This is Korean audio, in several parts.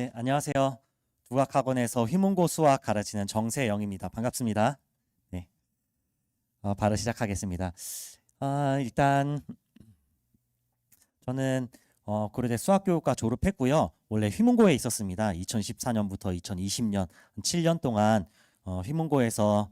네, 안녕하세요. 국악학원에서 휘문고 수학 가르치는 정세영입니다. 반갑습니다. 네, 바로 시작하겠습니다. 일단 저는 고려대 수학교육과 졸업했고요. 원래 휘문고에 있었습니다. 2014년부터 2020년 7년 동안 휘문고에서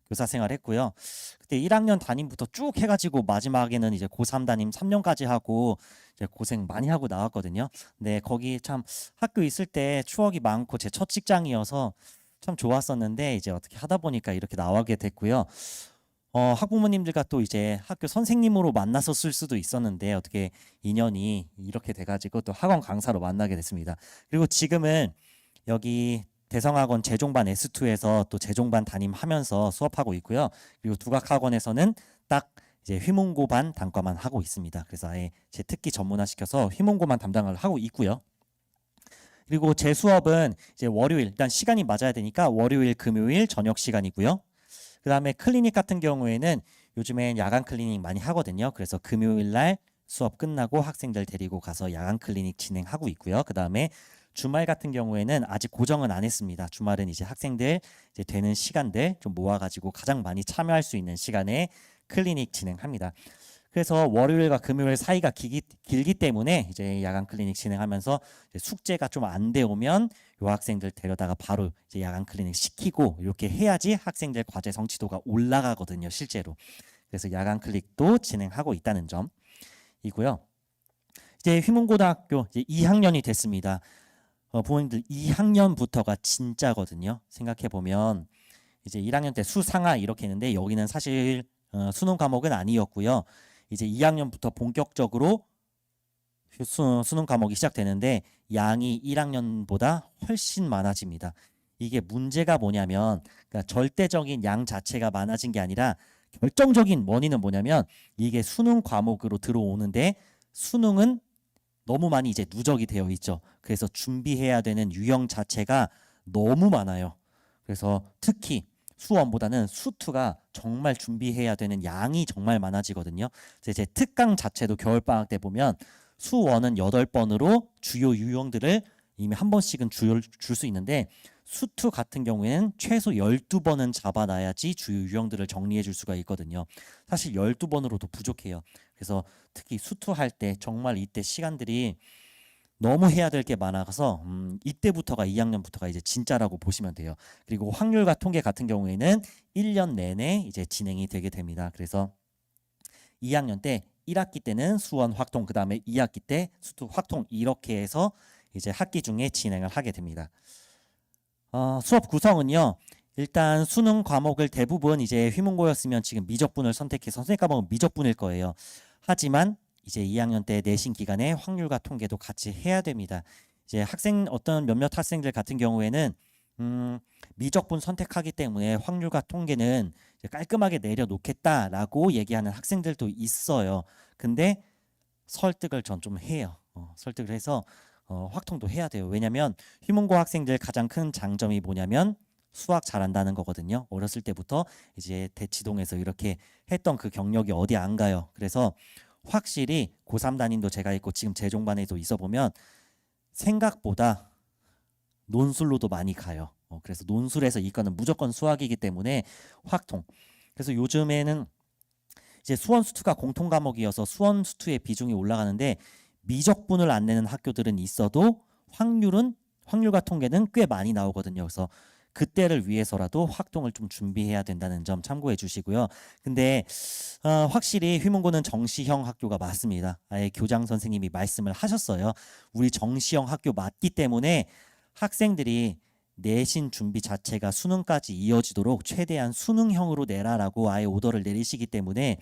교사 생활했고요. 그때 1학년 담임부터 쭉 해가지고 마지막에는 이제 고3 담임 3년까지 하고 이제 고생 많이 하고 나왔거든요. 근데 거기 참 학교 있을 때 추억이 많고 제 첫 직장이어서 참 좋았었는데 이제 어떻게 하다 보니까 이렇게 나오게 됐고요. 학부모님들과 또 이제 학교 선생님으로 만났었을 수도 있었는데 어떻게 인연이 이렇게 돼가지고 또 학원 강사로 만나게 됐습니다. 그리고 지금은 여기 대성학원 재종반 S2에서 또 재종반 담임하면서 수업하고 있고요. 그리고 두각학원에서는 딱 이제 휘문고반 단과만 하고 있습니다. 그래서 아예 제 특기 전문화 시켜서 휘문고만 담당을 하고 있고요. 그리고 제 수업은 이제 월요일, 일단 시간이 맞아야 되니까 월요일, 금요일 저녁 시간이고요. 그 다음에 클리닉 같은 경우에는 요즘엔 야간 클리닉 많이 하거든요. 그래서 금요일 날 수업 끝나고 학생들 데리고 가서 야간 클리닉 진행하고 있고요. 그 다음에 주말 같은 경우에는 아직 고정은 안 했습니다. 주말은 이제 학생들 이제 되는 시간들 좀 모아가지고 가장 많이 참여할 수 있는 시간에 클리닉 진행합니다. 그래서 월요일과 금요일 사이가 길기 때문에 이제 야간 클리닉 진행하면서 이제 숙제가 좀 안 돼 오면 요 학생들 데려다가 바로 이제 야간 클리닉 시키고 이렇게 해야지 학생들 과제 성취도가 올라가거든요, 실제로. 그래서 야간 클릭도 진행하고 있다는 점이고요. 이제 휘문고등학교 이제 2학년이 됐습니다. 부모님들 2학년부터가 진짜거든요. 생각해 보면 이제 1학년 때 수상하 이렇게 했는데 여기는 사실 수능 과목은 아니었고요. 이제 2학년부터 본격적으로 수능 과목이 시작되는데 양이 1학년보다 훨씬 많아집니다. 이게 문제가 뭐냐면 그러니까 절대적인 양 자체가 많아진 게 아니라 결정적인 원인은 뭐냐면 이게 수능 과목으로 들어오는데 수능은 너무 많이 이제 누적이 되어 있죠. 그래서 준비해야 되는 유형 자체가 너무 많아요. 그래서 특히 수원보다는 수투가 정말 준비해야 되는 양이 정말 많아지거든요. 제 특강 자체도 겨울방학 때 보면 수원은 8번으로 주요 유형들을 이미 한 번씩은 줄 수 있는데 수투 같은 경우에는 최소 12번은 잡아놔야지 주요 유형들을 정리해 줄 수가 있거든요. 사실 12번으로도 부족해요. 그래서 특히 수투할 때 정말 이때 시간들이 너무 해야 될 게 많아서 이때부터가 2학년부터가 이제 진짜라고 보시면 돼요. 그리고 확률과 통계 같은 경우에는 1년 내내 이제 진행이 되게 됩니다. 그래서 2학년 때 1학기 때는 수원 확통, 그 다음에 2학기 때 수투 확통 이렇게 해서 이제 학기 중에 진행을 하게 됩니다. 수업 구성은요. 일단 수능 과목을 대부분 이제 휘문고였으면 지금 미적분을 선택해서 선생님 과목은 미적분일 거예요. 하지만 이제 2학년 때 내신 기간에 확률과 통계도 같이 해야 됩니다. 이제 어떤 몇몇 학생들 같은 경우에는 미적분 선택하기 때문에 확률과 통계는 이제 깔끔하게 내려놓겠다라고 얘기하는 학생들도 있어요. 근데 설득을 전 좀 해요. 설득을 해서 확통도 해야 돼요. 왜냐면 휘문고 학생들 가장 큰 장점이 뭐냐면 수학 잘한다는 거거든요. 어렸을 때부터 이제 대치동에서 이렇게 했던 그 경력이 어디 안 가요. 그래서 확실히 고3 담임도 제가 있고 지금 재종반에도 있어 보면 생각보다 논술로도 많이 가요. 그래서 논술에서 이과는 무조건 수학이기 때문에 확통. 그래서 요즘에는 이제 수원 수투가 공통 과목이어서 수원 수투의 비중이 올라가는데 미적분을 안 내는 학교들은 있어도 확률과 통계는 꽤 많이 나오거든요. 그래서 그때를 위해서라도 확통을 좀 준비해야 된다는 점 참고해 주시고요. 근데 확실히 휘문고는 정시형 학교가 맞습니다. 아예 교장 선생님이 말씀을 하셨어요. 우리 정시형 학교 맞기 때문에 학생들이 내신 준비 자체가 수능까지 이어지도록 최대한 수능형으로 내라라고 아예 오더를 내리시기 때문에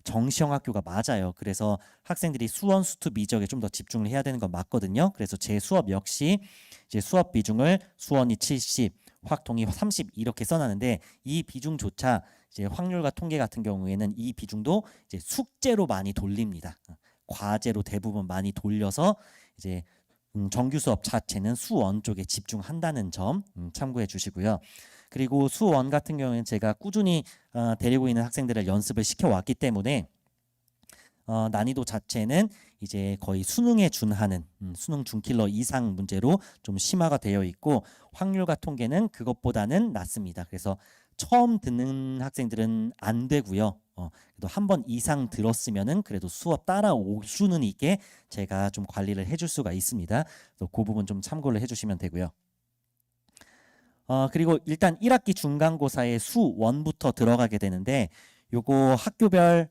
정시형 학교가 맞아요. 그래서 학생들이 수원, 수투, 미적에 좀 더 집중을 해야 되는 건 맞거든요. 그래서 제 수업 역시 이제 수업 비중을 수원이 70, 확통이 30 이렇게 써놨는데 이 비중조차 이제 확률과 통계 같은 경우에는 이 비중도 이제 숙제로 많이 돌립니다. 과제로 대부분 많이 돌려서 이제 정규 수업 자체는 수원 쪽에 집중한다는 점 참고해 주시고요. 그리고 수원 같은 경우에는 제가 꾸준히 데리고 있는 학생들을 연습을 시켜왔기 때문에 난이도 자체는 이제 거의 수능에 준하는 수능 준킬러 이상 문제로 좀 심화가 되어 있고 확률과 통계는 그것보다는 낮습니다. 그래서 처음 듣는 학생들은 안 되고요. 그래도 한 번 이상 들었으면은 그래도 수업 따라올 수는 있게 제가 좀 관리를 해줄 수가 있습니다. 그래서 그 부분 좀 참고를 해주시면 되고요. 그리고 일단 1학기 중간고사의 수 1부터 들어가게 되는데 요거 학교별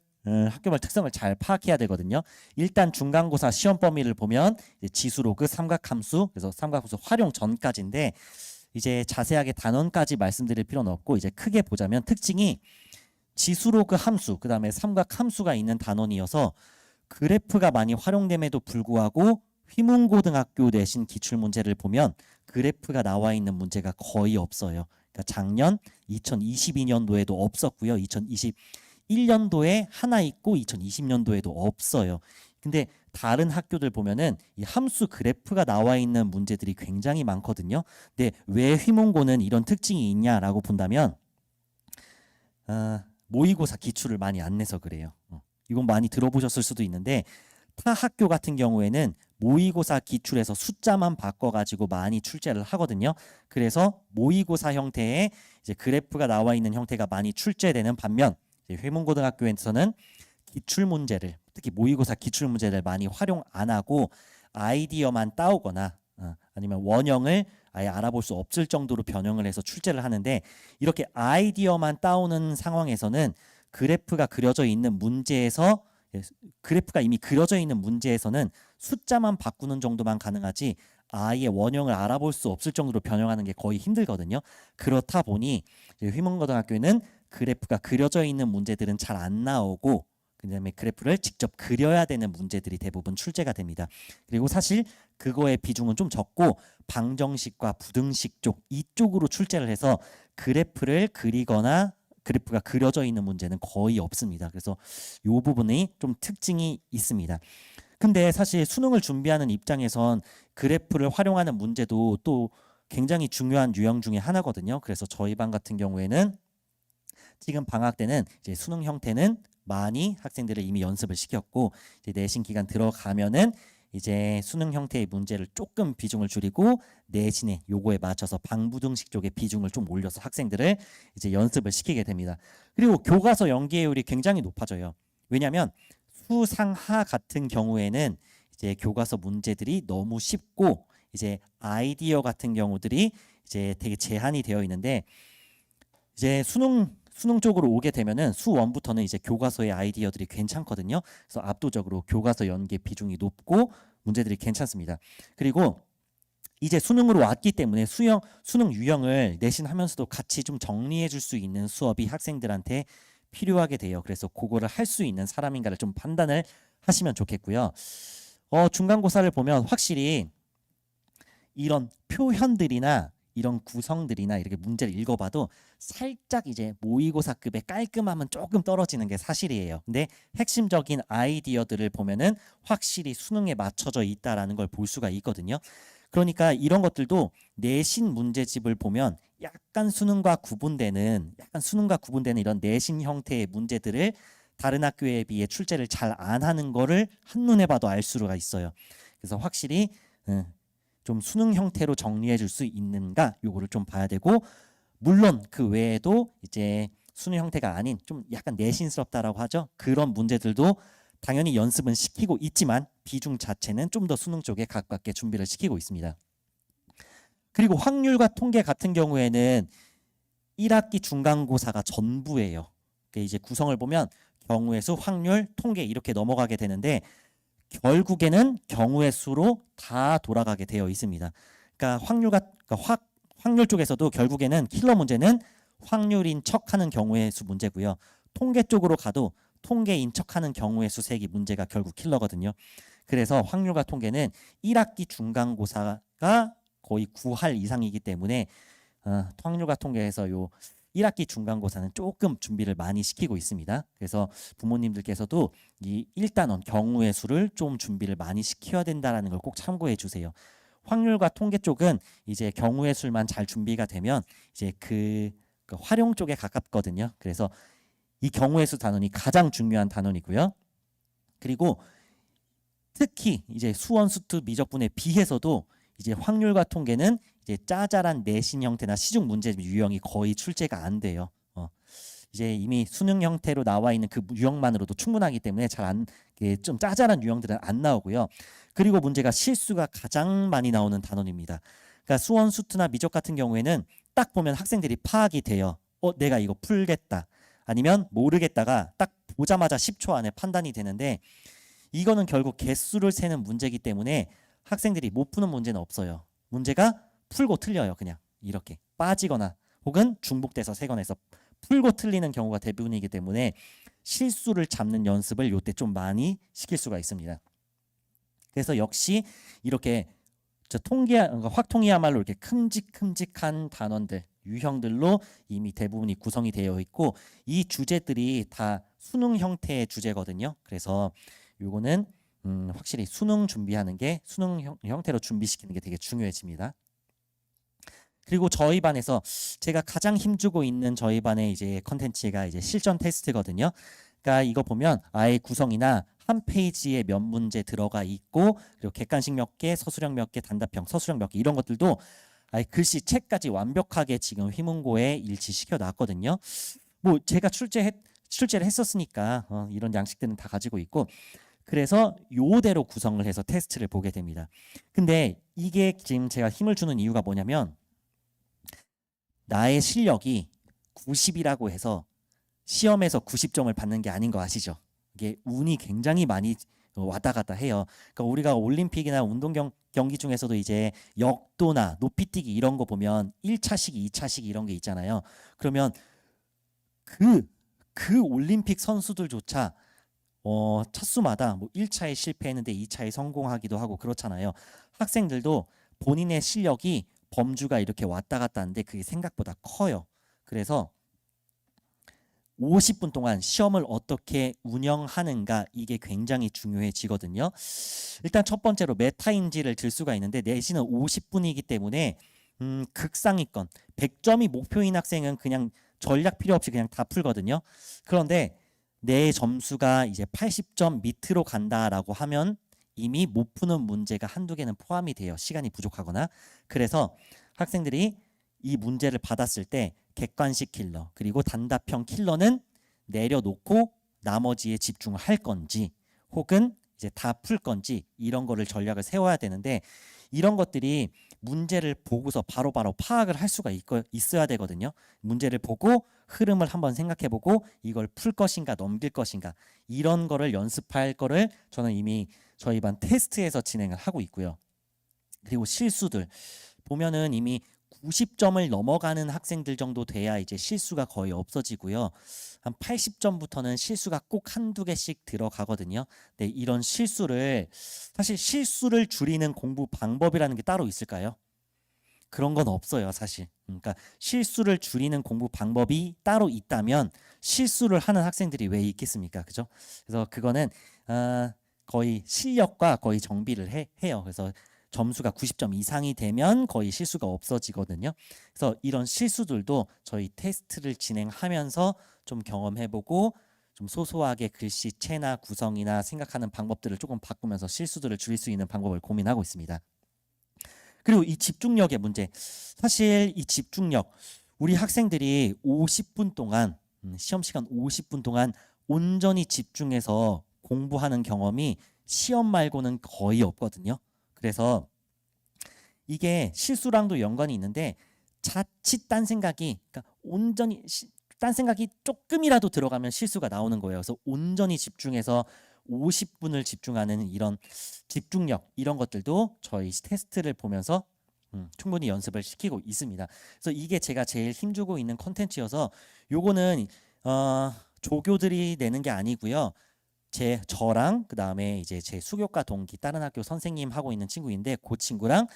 특성을 잘 파악해야 되거든요. 일단 중간고사 시험 범위를 보면 이제 지수로그, 삼각함수, 그래서 삼각함수 활용 전까지인데 이제 자세하게 단원까지 말씀드릴 필요는 없고 이제 크게 보자면 특징이 지수로그 함수, 그 다음에 삼각함수가 있는 단원이어서 그래프가 많이 활용됨에도 불구하고 휘문고등학교 내신 기출문제를 보면 그래프가 나와 있는 문제가 거의 없어요. 그러니까 작년 2022년도에도 없었고요. 2021년도에 하나 있고 2020년도에도 없어요. 근데 다른 학교들 보면은 이 함수 그래프가 나와 있는 문제들이 굉장히 많거든요. 근데 왜 휘문고는 이런 특징이 있냐라고 본다면 모의고사 기출을 많이 안 내서 그래요. 이건 많이 들어보셨을 수도 있는데 타 학교 같은 경우에는 모의고사 기출에서 숫자만 바꿔가지고 많이 출제를 하거든요. 그래서 모의고사 형태의 이제 그래프가 나와 있는 형태가 많이 출제되는 반면 회문고등학교에서는 기출 문제를 특히 모의고사 기출 문제를 많이 활용 안 하고 아이디어만 따오거나 아니면 원형을 아예 알아볼 수 없을 정도로 변형을 해서 출제를 하는데 이렇게 아이디어만 따오는 상황에서는 그래프가 그려져 있는 문제에서 그래프가 이미 그려져 있는 문제에서는 숫자만 바꾸는 정도만 가능하지 아예 원형을 알아볼 수 없을 정도로 변형하는 게 거의 힘들거든요. 그렇다 보니 휘문고등학교에는 그래프가 그려져 있는 문제들은 잘 안 나오고 그다음에 그래프를 직접 그려야 되는 문제들이 대부분 출제가 됩니다. 그리고 사실 그거의 비중은 좀 적고 방정식과 부등식 쪽 이쪽으로 출제를 해서 그래프를 그리거나 그래프가 그려져 있는 문제는 거의 없습니다. 그래서 이 부분이 좀 특징이 있습니다. 근데 사실 수능을 준비하는 입장에선 그래프를 활용하는 문제도 또 굉장히 중요한 유형 중에 하나거든요. 그래서 저희 반 같은 경우에는 지금 방학 때는 이제 수능 형태는 많이 학생들을 이미 연습을 시켰고 이제 내신 기간 들어가면은 이제 수능 형태의 문제를 조금 비중을 줄이고 내신에 요거에 맞춰서 방부등식 쪽의 비중을 좀 올려서 학생들을 이제 연습을 시키게 됩니다. 그리고 교과서 연계율이 굉장히 높아져요. 왜냐하면 수상하 같은 경우에는 이제 교과서 문제들이 너무 쉽고 이제 아이디어 같은 경우들이 이제 되게 제한이 되어 있는데 이제 수능 쪽으로 오게 되면은 수1부터는 이제 교과서의 아이디어들이 괜찮거든요. 그래서 압도적으로 교과서 연계 비중이 높고 문제들이 괜찮습니다. 그리고 이제 수능으로 왔기 때문에 수능 유형을 내신하면서도 같이 좀 정리해 줄 수 있는 수업이 학생들한테 필요하게 돼요. 그래서 그거를 할 수 있는 사람인가를 좀 판단을 하시면 좋겠고요. 중간고사를 보면 확실히 이런 표현들이나 이런 구성들이나 이렇게 문제를 읽어봐도 살짝 이제 모의고사급의 깔끔함은 조금 떨어지는 게 사실이에요. 근데 핵심적인 아이디어들을 보면은 확실히 수능에 맞춰져 있다라는 걸 볼 수가 있거든요. 그러니까 이런 것들도 내신 문제집을 보면 약간 수능과 구분되는 이런 내신 형태의 문제들을 다른 학교에 비해 출제를 잘 안 하는 거를 한눈에 봐도 알 수가 있어요. 그래서 확실히 좀 수능 형태로 정리해 줄 수 있는가 요거를 좀 봐야 되고 물론 그 외에도 이제 수능 형태가 아닌 좀 약간 내신스럽다라고 하죠. 그런 문제들도 당연히 연습은 시키고 있지만 비중 자체는 좀 더 수능 쪽에 가깝게 준비를 시키고 있습니다. 그리고 확률과 통계 같은 경우에는 1학기 중간고사가 전부예요. 이제 구성을 보면 경우의 수, 확률, 통계 이렇게 넘어가게 되는데 결국에는 경우의 수로 다 돌아가게 되어 있습니다. 그러니까 확률 쪽에서도 결국에는 킬러 문제는 확률인 척하는 경우의 수 문제고요. 통계 쪽으로 가도 통계인 척하는 경우의 수 색이 문제가 결국 킬러거든요. 그래서 확률과 통계는 1학기 중간고사가 거의 9할 이상이기 때문에 확률과 통계에서 요 1학기 중간고사는 조금 준비를 많이 시키고 있습니다. 그래서 부모님들께서도 이 1단원 경우의 수를 좀 준비를 많이 시켜야 된다는 걸 꼭 참고해 주세요. 확률과 통계 쪽은 이제 경우의 수만 잘 준비가 되면 이제 그 활용 쪽에 가깝거든요. 그래서 이 경우의 수 단원이 가장 중요한 단원이고요. 그리고 특히 이제 수원 수투 미적분에 비해서도 이제 확률과 통계는 이제 짜잘한 내신 형태나 시중 문제 유형이 거의 출제가 안 돼요. 이제 이미 수능 형태로 나와 있는 그 유형만으로도 충분하기 때문에 좀 짜잘한 유형들은 안 나오고요. 그리고 문제가 실수가 가장 많이 나오는 단원입니다. 그러니까 수원 수투나 미적 같은 경우에는 딱 보면 학생들이 파악이 돼요. 내가 이거 풀겠다. 아니면 모르겠다가 딱 보자마자 10초 안에 판단이 되는데, 이거는 결국 개수를 세는 문제이기 때문에 학생들이 못 푸는 문제는 없어요. 문제가 풀고 틀려요. 그냥 이렇게 빠지거나 혹은 중복돼서 세거나 해서 풀고 틀리는 경우가 대부분이기 때문에 실수를 잡는 연습을 이때 좀 많이 시킬 수가 있습니다. 그래서 역시 이렇게 확통이야말로 이렇게 큼직큼직한 단원들, 유형들로 이미 대부분이 구성이 되어 있고, 이 주제들이 다 수능 형태의 주제거든요. 그래서 요거는 확실히 수능 준비하는 게 수능 형태로 준비시키는 게 되게 중요해집니다. 그리고 저희 반에서 제가 가장 힘주고 있는 저희 반의 이제 컨텐츠가 이제 실전 테스트거든요. 그러니까 이거 보면 아예 구성이나 한 페이지에 몇 문제 들어가 있고, 그리고 객관식 몇 개, 서술형 몇 개, 단답형, 서술형 몇 개, 이런 것들도 아예 글씨책까지 완벽하게 지금 휘문고에 일치시켜 놨거든요. 뭐 제가 출제를 했었으니까 이런 양식들은 다 가지고 있고, 그래서 요대로 구성을 해서 테스트를 보게 됩니다. 근데 이게 지금 제가 힘을 주는 이유가 뭐냐면, 나의 실력이 90이라고 해서 시험에서 90점을 받는 게 아닌 거 아시죠? 이게 운이 굉장히 많이 왔다 갔다 해요. 그러니까 우리가 올림픽이나 운동 경기 중에서도 이제 역도나 높이뛰기 이런 거 보면 1차식, 2차식 이런 게 있잖아요. 그러면 그 올림픽 선수들조차 첫 수마다 뭐 1차에 실패했는데 2차에 성공하기도 하고 그렇잖아요. 학생들도 본인의 실력이 범주가 이렇게 왔다 갔다 하는데 그게 생각보다 커요. 그래서 50분 동안 시험을 어떻게 운영하는가, 이게 굉장히 중요해지거든요. 일단 첫 번째로 메타인지를 들 수가 있는데, 내신은 50분이기 때문에 극상위권 100점이 목표인 학생은 그냥 전략 필요 없이 그냥 다 풀거든요. 그런데 내 점수가 이제 80점 밑으로 간다라고 하면 이미 못 푸는 문제가 한두 개는 포함이 돼요. 시간이 부족하거나. 그래서 학생들이 이 문제를 받았을 때 객관식 킬러 그리고 단답형 킬러는 내려놓고 나머지에 집중을 할 건지, 혹은 이제 다 풀 건지, 이런 거를 전략을 세워야 되는데, 이런 것들이 문제를 보고서 바로바로 파악을 할 수가 있어야 되거든요. 문제를 보고 흐름을 한번 생각해보고 이걸 풀 것인가 넘길 것인가, 이런 거를 연습할 거를 저는 이미 저희 반 테스트에서 진행을 하고 있고요. 그리고 실수들 보면은 이미 90점을 넘어가는 학생들 정도 돼야 이제 실수가 거의 없어지고요. 한 80점부터는 실수가 꼭 한두 개씩 들어가거든요. 네, 이런 사실 실수를 줄이는 공부 방법이라는 게 따로 있을까요? 그런 건 없어요, 사실. 그러니까 실수를 줄이는 공부 방법이 따로 있다면 실수를 하는 학생들이 왜 있겠습니까? 그죠? 그래서 그거는 거의 실력과 거의 정비를 해요. 그래서 점수가 90점 이상이 되면 거의 실수가 없어지거든요. 그래서 이런 실수들도 저희 테스트를 진행하면서 좀 경험해보고, 좀 소소하게 글씨체나 구성이나 생각하는 방법들을 조금 바꾸면서 실수들을 줄일 수 있는 방법을 고민하고 있습니다. 그리고 이 집중력의 문제, 사실 이 집중력, 우리 학생들이 50분 동안 시험 시간 50분 동안 온전히 집중해서 공부하는 경험이 시험 말고는 거의 없거든요. 그래서 이게 실수랑도 연관이 있는데, 자칫 딴 생각이, 그러니까 온전히 딴 생각이 조금이라도 들어가면 실수가 나오는 거예요. 그래서 온전히 집중해서 50분을 집중하는 이런 집중력, 이런 것들도 저희 테스트를 보면서 충분히 연습을 시키고 있습니다. 그래서 이게 제가 제일 힘주고 있는 컨텐츠여서, 요거는 조교들이 내는 게 아니고요. 저랑 그다음에 이제 제 수교과 동기 다른 학교 선생님 하고 있는 친구인데, 그 친구랑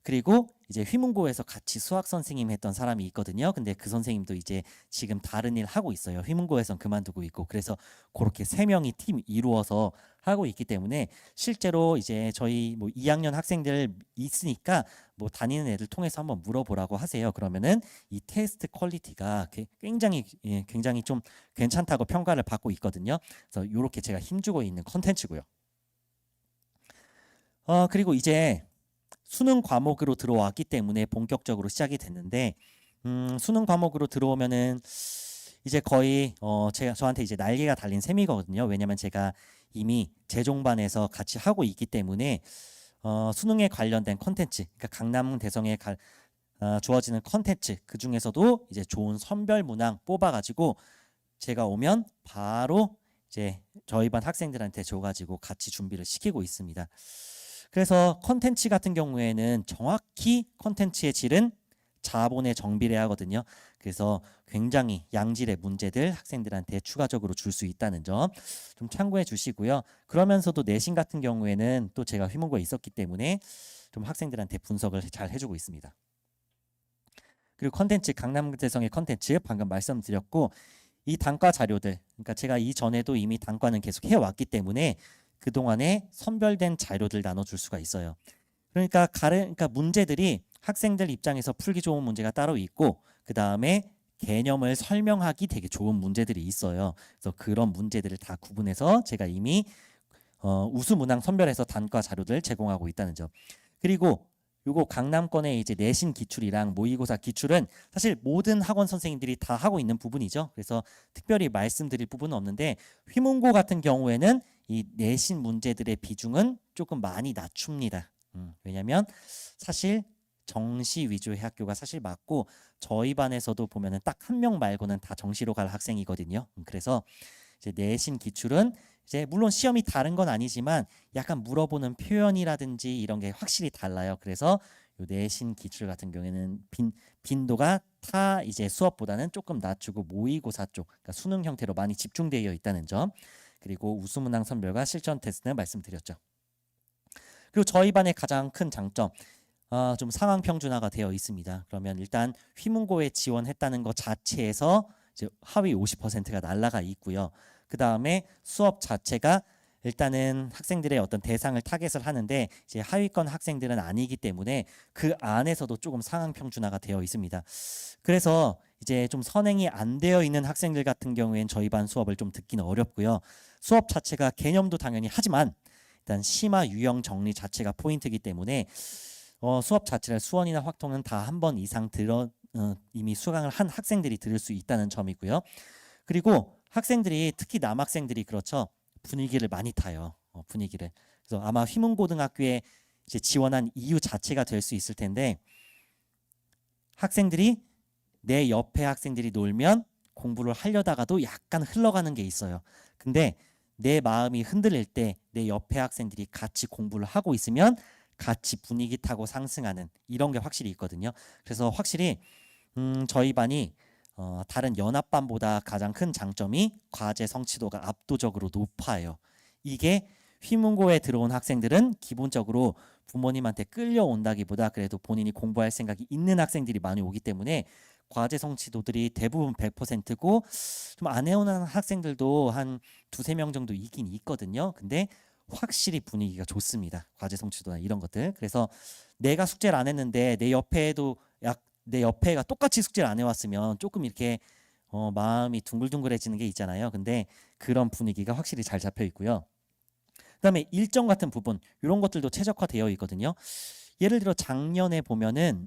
그리고 이제 휘문고에서 같이 수학 선생님 했던 사람이 있거든요. 근데 그 선생님도 이제 지금 다른 일 하고 있어요. 휘문고에선 그만두고 있고. 그래서 그렇게 3명이 팀 이루어서 하고 있기 때문에 실제로 이제 저희 뭐 2학년 학생들 있으니까 뭐 다니는 애들 통해서 한번 물어보라고 하세요. 그러면은 이 테스트 퀄리티가 굉장히 좀 괜찮다고 평가를 받고 있거든요. 그래서 이렇게 제가 힘주고 있는 컨텐츠고요. 그리고 이제 수능 과목으로 들어왔기 때문에 본격적으로 시작이 됐는데 수능 과목으로 들어오면은 이제 거의 저한테 이제 날개가 달린 셈이거든요. 왜냐면 제가 이미 재종반에서 같이 하고 있기 때문에 수능에 관련된 컨텐츠, 그러니까 강남 대성에 주어지는 컨텐츠 그 중에서도 이제 좋은 선별 문항 뽑아가지고 제가 오면 바로 이제 저희 반 학생들한테 줘가지고 같이 준비를 시키고 있습니다. 그래서 컨텐츠 같은 경우에는 정확히 컨텐츠의 질은 자본에 정비례하거든요. 그래서 굉장히 양질의 문제들 학생들한테 추가적으로 줄 수 있다는 점 좀 참고해 주시고요. 그러면서도 내신 같은 경우에는 또 제가 휘문고에 있었기 때문에 좀 학생들한테 분석을 잘 해주고 있습니다. 그리고 컨텐츠, 강남대성의 컨텐츠 방금 말씀드렸고, 이 단과 자료들, 그러니까 제가 이전에도 이미 단과는 계속 해왔기 때문에 그동안에 선별된 자료들 나눠줄 수가 있어요. 그러니까 문제들이 학생들 입장에서 풀기 좋은 문제가 따로 있고, 그 다음에 개념을 설명하기 되게 좋은 문제들이 있어요. 그래서 그런 문제들을 다 구분해서 제가 이미 우수문항 선별해서 단과 자료들 제공하고 있다는 점. 그리고 요거 강남권의 이제 내신 기출이랑 모의고사 기출은 사실 모든 학원 선생님들이 다 하고 있는 부분이죠. 그래서 특별히 말씀드릴 부분은 없는데, 휘문고 같은 경우에는 이 내신 문제들의 비중은 조금 많이 낮춥니다. 왜냐면 사실 정시 위주의 학교가 사실 맞고, 저희 반에서도 보면은 딱 한 명 말고는 다 정시로 갈 학생이거든요. 그래서 이제 내신 기출은 이제 물론 시험이 다른 건 아니지만 약간 물어보는 표현이라든지 이런 게 확실히 달라요. 그래서 요 내신 기출 같은 경우에는 빈도가 타 이제 수업보다는 조금 낮추고 모의고사 쪽, 그러니까 수능 형태로 많이 집중되어 있다는 점, 그리고 우수문항 선별과 실전 테스트는 말씀드렸죠. 그리고 저희 반의 가장 큰 장점, 좀 상황 평준화가 되어 있습니다. 그러면 일단 휘문고에 지원했다는 것 자체에서 이제 하위 50%가 날라가 있고요. 그 다음에 수업 자체가 일단은 학생들의 어떤 대상을 타겟을 하는데 이제 하위권 학생들은 아니기 때문에 그 안에서도 조금 상황 평준화가 되어 있습니다. 그래서 이제 좀 선행이 안 되어 있는 학생들 같은 경우엔 저희 반 수업을 좀 듣기는 어렵고요. 수업 자체가 개념도 당연히 하지만 일단 심화 유형 정리 자체가 포인트이기 때문에 수업 자체를 수원이나 확통은 다 한 번 이상 이미 수강을 한 학생들이 들을 수 있다는 점이고요. 그리고 학생들이 특히 남학생들이 그렇죠. 분위기를 많이 타요. 분위기를. 그래서 아마 휘문고등학교에 이제 지원한 이유 자체가 될 수 있을 텐데, 학생들이 내 옆에 학생들이 놀면 공부를 하려다가도 약간 흘러가는 게 있어요. 근데 내 마음이 흔들릴 때 내 옆에 학생들이 같이 공부를 하고 있으면 같이 분위기 타고 상승하는 이런 게 확실히 있거든요. 그래서 확실히 저희 반이 다른 연합반보다 가장 큰 장점이 과제 성취도가 압도적으로 높아요. 이게 휘문고에 들어온 학생들은 기본적으로 부모님한테 끌려온다기보다 그래도 본인이 공부할 생각이 있는 학생들이 많이 오기 때문에 과제 성취도들이 대부분 100%고 좀 안 해오는 학생들도 한 두세 명 정도 있긴 있거든요. 근데 확실히 분위기가 좋습니다. 과제 성취도나 이런 것들. 그래서 내가 숙제를 안 했는데 내 옆에 애가 똑같이 숙제를 안 해왔으면 조금 이렇게 마음이 둥글둥글해지는 게 있잖아요. 근데 그런 분위기가 확실히 잘 잡혀 있고요. 그다음에 일정 같은 부분 이런 것들도 최적화되어 있거든요. 예를 들어 작년에 보면은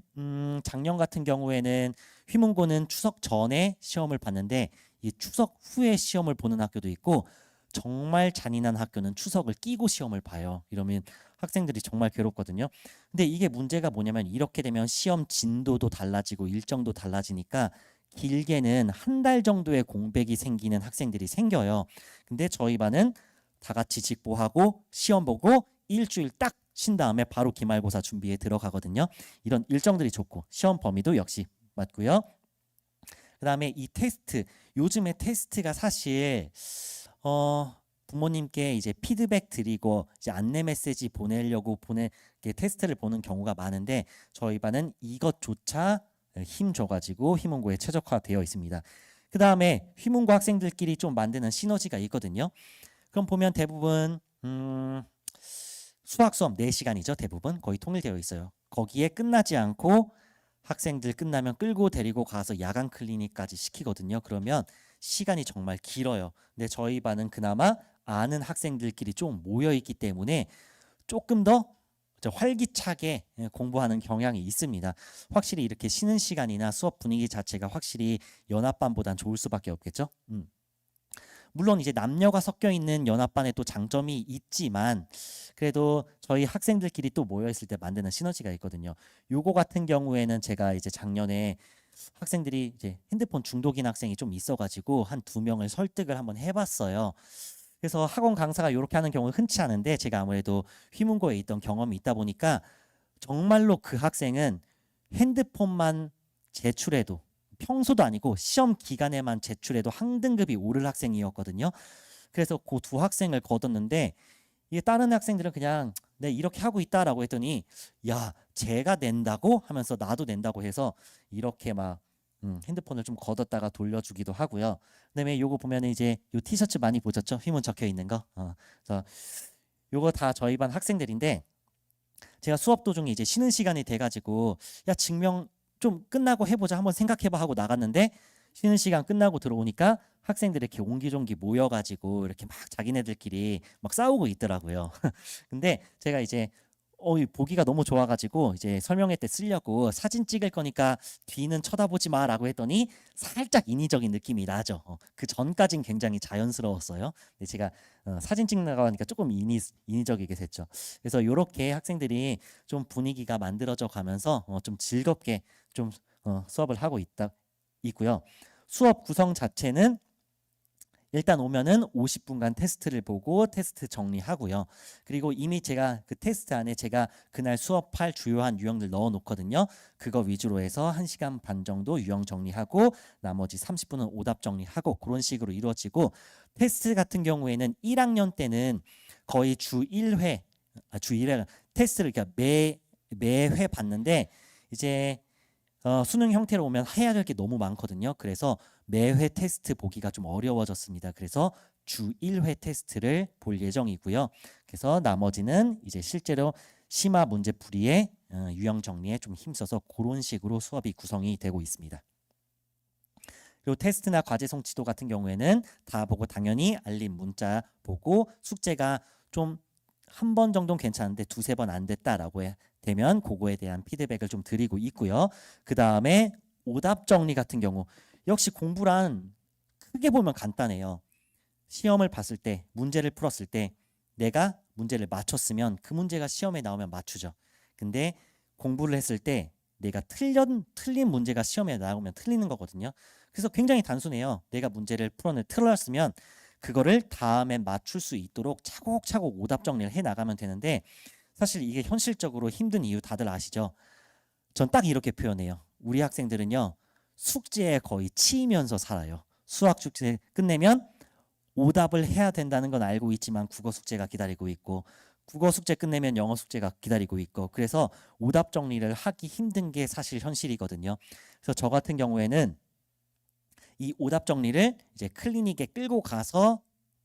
작년 같은 경우에는 휘문고는 추석 전에 시험을 봤는데 이 추석 후에 시험을 보는 학교도 있고, 정말 잔인한 학교는 추석을 끼고 시험을 봐요. 이러면 학생들이 정말 괴롭거든요. 근데 이게 문제가 뭐냐면 이렇게 되면 시험 진도도 달라지고 일정도 달라지니까 길게는 한 달 정도의 공백이 생기는 학생들이 생겨요. 근데 저희 반은 다 같이 직보하고 시험 보고 일주일 딱 쉰 다음에 바로 기말고사 준비에 들어가거든요. 이런 일정들이 좋고 시험 범위도 역시 맞고요. 그 다음에 이 테스트, 요즘에 테스트가 사실 부모님께 이제 피드백 드리고 이제 안내 메시지 보내려고 테스트를 보는 경우가 많은데 저희 반은 이것조차 힘 줘가지고 휘문고에 최적화되어 있습니다. 그 다음에 휘문고 학생들끼리 좀 만드는 시너지가 있거든요. 그럼 보면 대부분 수학 수업 4시간이죠. 대부분 거의 통일되어 있어요. 거기에 끝나지 않고 학생들 끝나면 끌고 데리고 가서 야간 클리닉까지 시키거든요. 그러면 시간이 정말 길어요. 근데 저희 반은 그나마 아는 학생들끼리 좀 모여 있기 때문에 조금 더 활기차게 공부하는 경향이 있습니다. 확실히 이렇게 쉬는 시간이나 수업 분위기 자체가 확실히 연합반보단 좋을 수밖에 없겠죠. 물론 이제 남녀가 섞여 있는 연합반에 또 장점이 있지만 그래도 저희 학생들끼리 또 모여 있을 때 만드는 시너지가 있거든요. 요거 같은 경우에는 제가 이제 작년에 학생들이 이제 핸드폰 중독인 학생이 좀 있어가지고 한 2명을 설득을 한번 해봤어요. 그래서 학원 강사가 이렇게 하는 경우는 흔치 않은데 제가 아무래도 휘문고에 있던 경험이 있다 보니까 정말로 그 학생은 핸드폰만 제출해도 평소도 아니고 시험 기간에만 제출해도 항등급이 오를 학생이었거든요. 그래서 그 2학생을 거뒀는데 이게 다른 학생들은 그냥 네 이렇게 하고 있다라고 했더니 야 쟤가 낸다고 하면서 나도 낸다고 해서 이렇게 막 핸드폰을 좀 걷었다가 돌려주기도 하고요. 그다음에 요거 보면은 이제 요 티셔츠 많이 보셨죠? 휘문 적혀 있는 거. 그래서 요거 다 저희 반 학생들인데 제가 수업 도중에 이제 쉬는 시간이 돼가지고 야 증명 좀 끝나고 해보자 한번 생각해봐 하고 나갔는데 쉬는 시간 끝나고 들어오니까 학생들이 이렇게 옹기종기 모여가지고 이렇게 막 자기네들끼리 막 싸우고 있더라고요. 근데 제가 이제 보기가 너무 좋아가지고 이제 설명회 때 쓰려고 사진 찍을 거니까 뒤는 쳐다보지 마라고 했더니 살짝 인위적인 느낌이 나죠. 그 전까진 굉장히 자연스러웠어요. 근데 제가 사진 찍나가 하니까 조금 인위적이게 됐죠. 그래서 이렇게 학생들이 좀 분위기가 만들어져 가면서 좀 즐겁게 좀 수업을 하고 있고요. 수업 구성 자체는 일단 오면은 50분간 테스트를 보고 테스트 정리하고요. 그리고 이미 제가 그 테스트 안에 제가 그날 수업할 주요한 유형들 넣어 놓거든요. 그거 위주로 해서 1시간 반 정도 유형 정리하고 나머지 30분은 오답 정리하고 그런 식으로 이루어지고 테스트 같은 경우에는 1학년 때는 거의 주 1회 테스트를 그러니까 매회 받는데 이제 수능 형태로 오면 해야 될 게 너무 많거든요. 그래서 매회 테스트 보기가 좀 어려워졌습니다. 그래서 주 1회 테스트를 볼 예정이고요. 그래서 나머지는 이제 실제로 심화 문제 풀이에 유형 정리에 좀 힘써서 그런 식으로 수업이 구성이 되고 있습니다. 그리고 테스트나 과제 성취도 같은 경우에는 다 보고 당연히 알림 문자 보고 숙제가 좀 한 번 정도는 괜찮은데 2-3번 안 됐다라고 되면 그거에 대한 피드백을 좀 드리고 있고요. 그 다음에 오답 정리 같은 경우 역시 공부란 크게 보면 간단해요. 시험을 봤을 때 문제를 풀었을 때 내가 문제를 맞췄으면 그 문제가 시험에 나오면 맞추죠. 근데 공부를 했을 때 내가 틀린 문제가 시험에 나오면 틀리는 거거든요. 그래서 굉장히 단순해요. 내가 문제를 틀었으면 그거를 다음에 맞출 수 있도록 차곡차곡 오답 정리를 해 나가면 되는데 사실 이게 현실적으로 힘든 이유 다들 아시죠? 전 딱 이렇게 표현해요. 우리 학생들은요. 숙제에 거의 치이면서 살아요. 수학 숙제 끝내면 오답을 해야 된다는 건 알고 있지만 국어 숙제가 기다리고 있고 국어 숙제 끝내면 영어 숙제가 기다리고 있고 그래서 오답 정리를 하기 힘든 게 사실 현실이거든요. 그래서 저 같은 경우에는 이 오답 정리를 이제 클리닉에 끌고 가서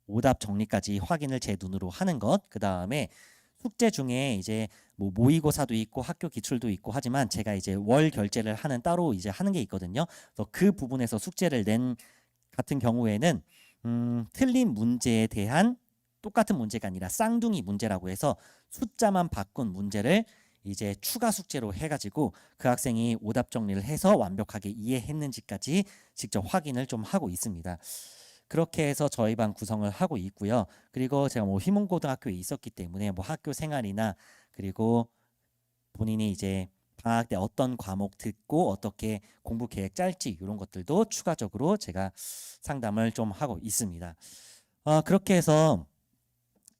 오답 정리까지 확인을 제 눈으로 하는 것. 그 다음에 숙제 중에 이제 뭐 모의고사도 있고 학교 기출도 있고 하지만 제가 이제 월 결제를 하는 따로 이제 하는 게 있거든요. 그래서 그 부분에서 숙제를 낸 같은 경우에는 틀린 문제에 대한 똑같은 문제가 아니라 쌍둥이 문제라고 해서 숫자만 바꾼 문제를 이제 추가 숙제로 해가지고 그 학생이 오답 정리를 해서 완벽하게 이해했는지까지 직접 확인을 좀 하고 있습니다. 그렇게 해서 저희 반 구성을 하고 있고요. 그리고 제가 뭐 휘문고등학교에 있었기 때문에 뭐 학교 생활이나 그리고 본인이 이제 방학 때 어떤 과목 듣고 어떻게 공부 계획 짤지 이런 것들도 추가적으로 제가 상담을 좀 하고 있습니다. 그렇게 해서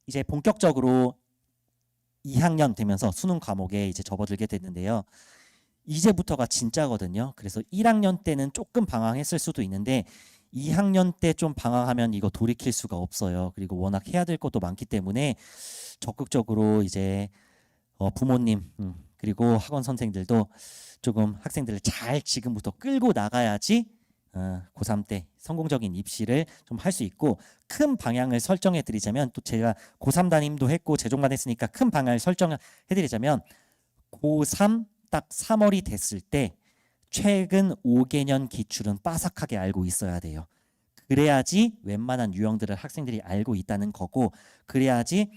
이제 본격적으로 2학년 되면서 수능 과목에 이제 접어들게 됐는데요. 이제부터가 진짜거든요. 그래서 1학년 때는 조금 방황했을 수도 있는데 2학년 때 좀 방황하면 이거 돌이킬 수가 없어요. 그리고 워낙 해야 될 것도 많기 때문에 적극적으로 이제 부모님 그리고 학원 선생들도 조금 학생들을 잘 지금부터 끌고 나가야지 고3 때 성공적인 입시를 좀 할 수 있고 큰 방향을 설정해 드리자면 또 제가 고3 담임도 했고 재종만 했으니까 큰 방향을 설정해 드리자면 고3 딱 3월이 됐을 때 최근 5개년 기출은 빠삭하게 알고 있어야 돼요. 그래야지 웬만한 유형들을 학생들이 알고 있다는 거고 그래야지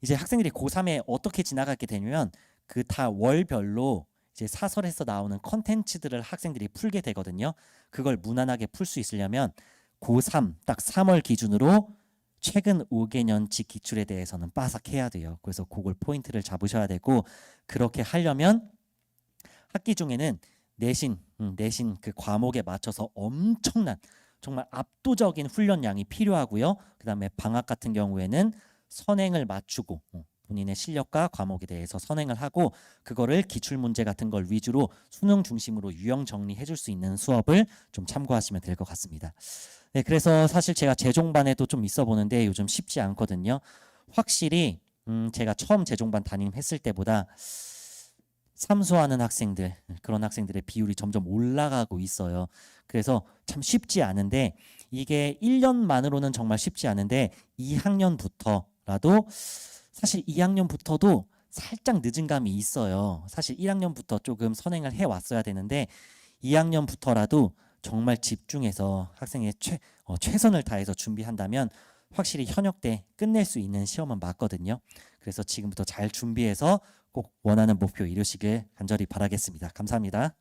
이제 학생들이 고3에 어떻게 지나가게 되냐면 그 다 월별로 이제 사설에서 나오는 컨텐츠들을 학생들이 풀게 되거든요. 그걸 무난하게 풀 수 있으려면 고3 딱 3월 기준으로 최근 5개년치 기출에 대해서는 빠삭해야 돼요. 그래서 그걸 포인트를 잡으셔야 되고, 그렇게 하려면 학기 중에는 내신 그 과목에 맞춰서 엄청난 정말 압도적인 훈련량이 필요하고요. 그다음에 방학 같은 경우에는 선행을 맞추고 본인의 실력과 과목에 대해서 선행을 하고, 그거를 기출 문제 같은 걸 위주로 수능 중심으로 유형 정리해 줄 수 있는 수업을 좀 참고하시면 될 것 같습니다. 네, 그래서 사실 제가 재종반에도 좀 있어 보는데 요즘 쉽지 않거든요. 확실히 제가 처음 재종반 담임했을 때보다 삼수하는 학생들, 그런 학생들의 비율이 점점 올라가고 있어요. 그래서 참 쉽지 않은데, 이게 1년만으로는 정말 쉽지 않은데 2학년부터라도, 사실 2학년부터도 살짝 늦은 감이 있어요. 사실 1학년부터 조금 선행을 해왔어야 되는데 2학년부터라도 정말 집중해서 학생의 최선을 다해서 준비한다면 확실히 현역 때 끝낼 수 있는 시험은 맞거든요. 그래서 지금부터 잘 준비해서 꼭 원하는 목표 이루시길 간절히 바라겠습니다. 감사합니다.